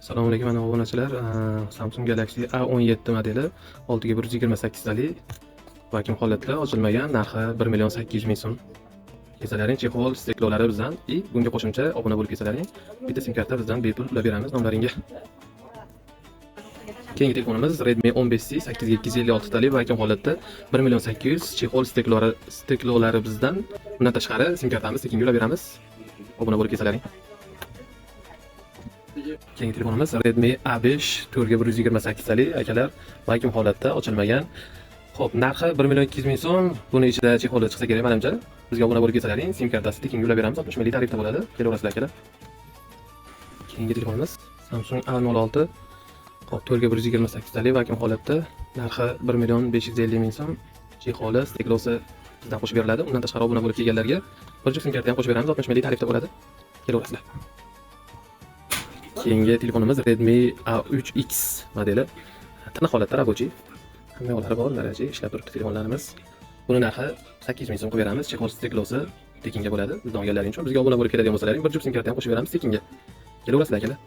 Assalomu alaykum mana obunachilar. Samsung Galaxy A17 modeli 6 ga 128 talik vakuum holatda ochilmagan, narxi 1.800.000 so'm. Kesalaring chexol steklolari bizdan и bunga qo'shimcha obuna bo'lib kesalaring bitta sim karta bizdan bepul ulab beramiz nomlaringga. Keyingi telefonimiz Redmi 15C 8 ga 256 talik vakuum holatda 1.800.000 chexol steklolari bizdan. Bundan tashqari sim kartamiz tekinga ulab beramiz. Obuna bo'lib kesalaring. Keyingi telefonimiz Redmi A5 4 ga 128 talik akalar vakuum holatda ochilmagan. Xo'p, narxi 1.200.000 so'm. Buni ichida chexoli chiqsa kerak menimcha. Bizga obuna bo'lib kesalaring, sim kartasi tekinga ulab beramiz. 60 ml tarifda bo'ladi. Kelaverasizlar akalar. Keyingi telefonimiz Samsung A06 Xo'p, 4 ga 128 talik vakuum holatda narxi 1.550.000 so'm. Chexoli, steklosi bizdan qo'shib beriladi. Undan tashqari obuna bo'lib kelganlarga bir juft sim karta ham qo'shib beramiz. 60 ml tarifda bo'ladi. Kelaverasizlar. Keyingi telefonimiz Redmi A3X modeli. Tiniq holatda rabochiy. Hamma yo'llari bor, daraja ishlab turibdi telefonlarimiz. Buni narxi 8.000 so'm qo'yib beramiz. Chexol steklosi tekinga bo'ladi. Bizdan olganlaring uchun bizga obuna bo'lib keladigan bo'lsalaring bir juft sim karta ham qo'shib beramiz tekinga. Kelaverasizlar akalar.